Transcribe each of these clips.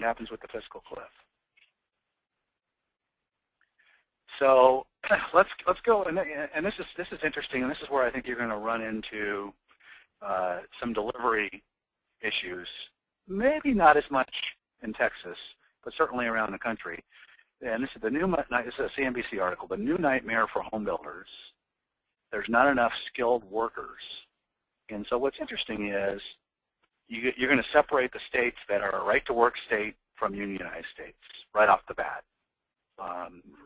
happens with the fiscal cliff. So let's go, and this is interesting, and this is where I think you're going to run into some delivery issues. Maybe not as much in Texas, but certainly around the country. And this is this is a CNBC article, the new nightmare for home builders. There's not enough skilled workers. And so what's interesting is you're going to separate the states that are a right-to-work state from unionized states right off the bat.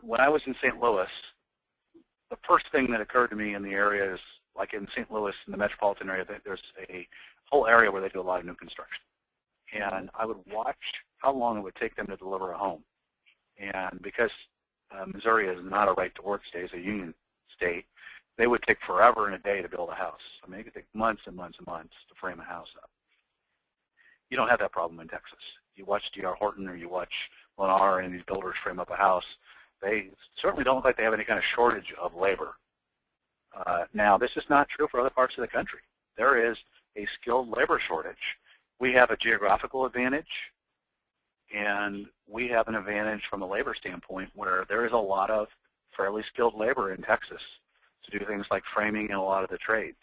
When I was in St. Louis, the first thing that occurred to me in the area is, like in St. Louis, in the metropolitan area, there's a whole area where they do a lot of new construction. And I would watch how long it would take them to deliver a home. And because Missouri is not a right-to-work state, it's a union state, they would take forever and a day to build a house. I mean, it could take months and months and months to frame a house up. You don't have that problem in Texas. You watch D.R. Horton or you watch Lennar and these builders frame up a house, they certainly don't look like they have any kind of shortage of labor. Now, this is not true for other parts of the country. There is a skilled labor shortage. We have a geographical advantage, and we have an advantage from a labor standpoint where there is a lot of fairly skilled labor in Texas to do things like framing and a lot of the trades.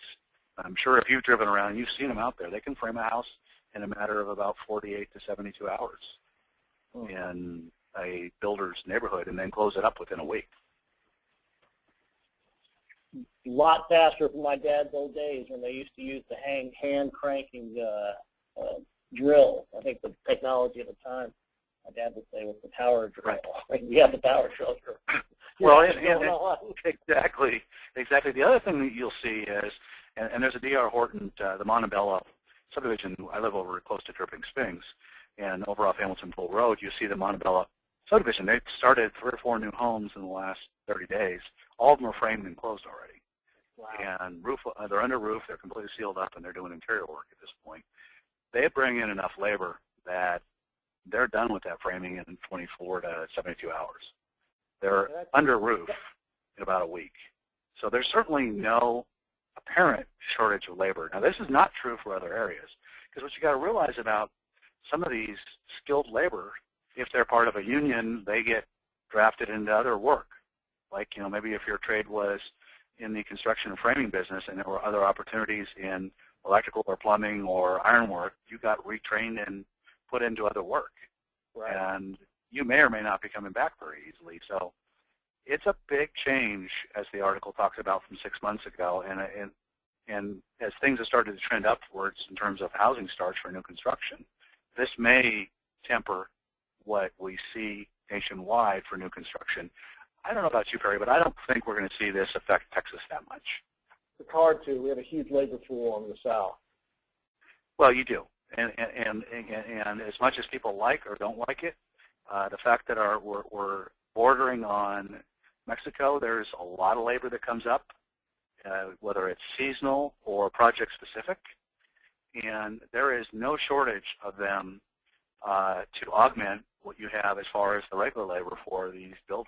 I'm sure if you've driven around, you've seen them out there. They can frame a house in a matter of about 48 to 72 hours in a builder's neighborhood and then close it up within a week. A lot faster from my dad's old days when they used to use the hand cranking drill. I think the technology at the time, my dad would say, was the power drill. Right. We have the power drill. Well, exactly. The other thing that you'll see is, and there's a D.R. Horton, the Montebello subdivision. I live over close to Dripping Springs, and over off Hamilton Pool Road, you see the Montebello subdivision. They've started 3 or 4 new homes in the last 30 days. All of them are framed and closed already. Wow. And they're under roof, they're completely sealed up, and they're doing interior work at this point. They bring in enough labor that they're done with that framing in 24 to 72 hours. They're under roof in about a week. So there's certainly no apparent shortage of labor. Now, this is not true for other areas, because what you got to realize about some of these skilled labor, if they're part of a union, they get drafted into other work. Like, maybe if your trade was in the construction and framing business and there were other opportunities in electrical or plumbing or ironwork, you got retrained and put into other work. Right. And you may or may not be coming back very easily. So it's a big change, as the article talks about, from 6 months ago. And as things have started to trend upwards in terms of housing starts for new construction, this may temper what we see nationwide for new construction. I don't know about you, Perry, but I don't think we're going to see this affect Texas that much. It's hard to. We have a huge labor pool in the South. Well, you do. And as much as people like or don't like it, the fact that we're bordering on Mexico, there's a lot of labor that comes up, whether it's seasonal or project specific, and there is no shortage of them to augment what you have as far as the regular labor for these builders.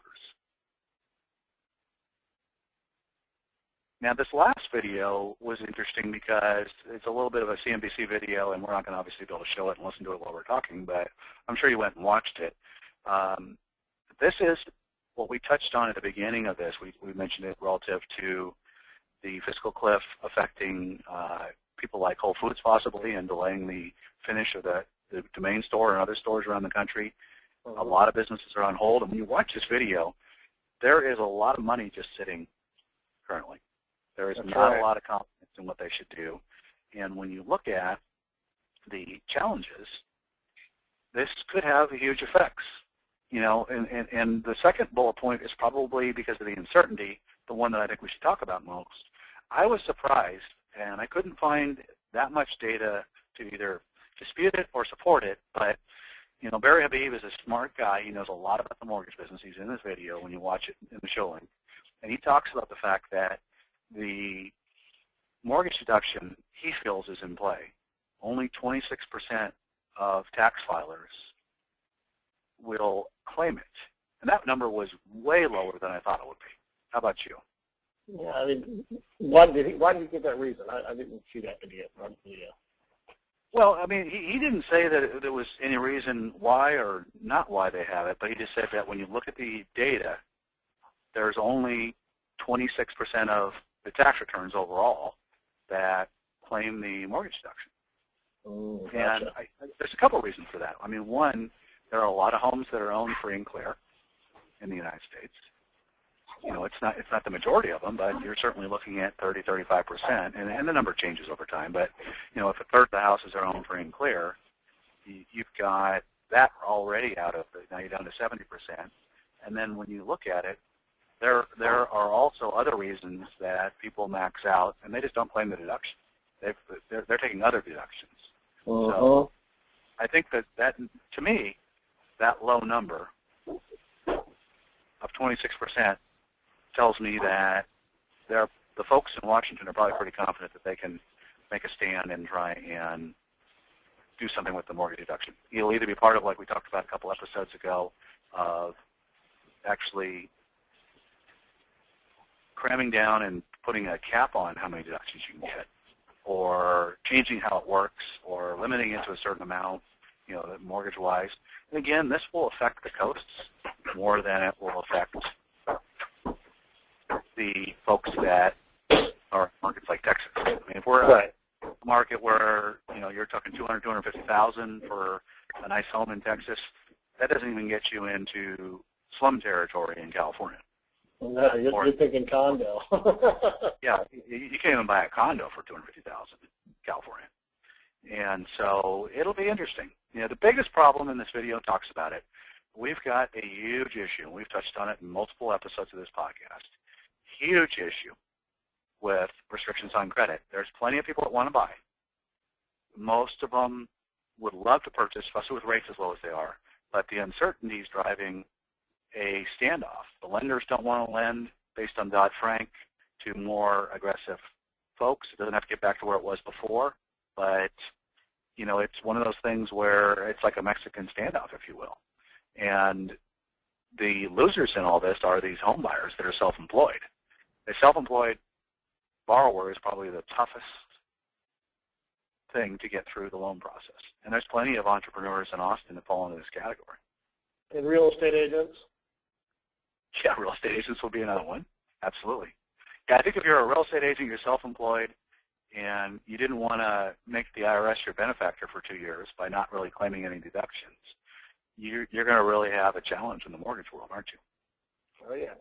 Now, this last video was interesting because it's a little bit of a CNBC video, and we're not going to obviously be able to show it and listen to it while we're talking, but I'm sure you went and watched it. This is what we touched on at the beginning of this. We mentioned it relative to the fiscal cliff affecting people like Whole Foods possibly and delaying the finish of the Domain store and other stores around the country. A lot of businesses are on hold, and when you watch this video, there is a lot of money just sitting currently. There is not a lot of confidence in what they should do. And when you look at the challenges, this could have huge effects. And the second bullet point is probably because of the uncertainty, the one that I think we should talk about most. I was surprised, and I couldn't find that much data to either dispute it or support it, but Barry Habib is a smart guy. He knows a lot about the mortgage business. He's in this video when you watch it in the show link. And he talks about the fact that the mortgage deduction, he feels, is in play. Only 26% of tax filers will claim it. And that number was way lower than I thought it would be. How about you? Yeah, I mean, why did he give that reason? I didn't see that video. Well, I mean, he didn't say that there was any reason why or not why they have it, but he just said that when you look at the data, there's only 26% of the tax returns overall that claim the mortgage deduction. Oh, And gotcha. there's a couple of reasons for that. I mean, one, there are a lot of homes that are owned free and clear in the United States. You know, it's not the majority of them, but you're certainly looking at 30, 35%, and the number changes over time. But, you know, if a third of the houses are owned free and clear, you've got that already out of it. Now you're down to 70%. And then when you look at it, there are also other reasons that people max out, and they just don't claim the deduction. They're taking other deductions. Uh-huh. So I think that, to me, that low number of 26% tells me that the folks in Washington are probably pretty confident that they can make a stand and try and do something with the mortgage deduction. It'll either be part of, like we talked about a couple episodes ago, of actually cramming down and putting a cap on how many deductions you can get, or changing how it works, or limiting it to a certain amount, you know, mortgage-wise. And again, this will affect the coasts more than it will affect the folks that are in markets like Texas. I mean, if we're Right. a market where, you know, you're talking 200, 250,000 for a nice home in Texas, that doesn't even get you into slum territory in California. No, you're thinking condo. Yeah, you can't even buy a condo for 250,000 in California. And so it'll be interesting. You know, the biggest problem in this video talks about it. We've got a huge issue, and we've touched on it in multiple episodes of this podcast. Huge issue with restrictions on credit. There's plenty of people that want to buy. Most of them would love to purchase, especially with rates as low as they are, but the uncertainty is driving a standoff. The lenders don't want to lend based on Dodd-Frank to more aggressive folks. It doesn't have to get back to where it was before, but, you know, it's one of those things where it's like a Mexican standoff, if you will. And the losers in all this are these home buyers that are self-employed. A self-employed borrower is probably the toughest thing to get through the loan process. And there's plenty of entrepreneurs in Austin that fall into this category. And real estate agents? Yeah, real estate agents will be another one. Absolutely. Yeah, I think if you're a real estate agent, you're self-employed, and you didn't want to make the IRS your benefactor for 2 years by not really claiming any deductions, you're going to really have a challenge in the mortgage world, aren't you? Oh, yeah.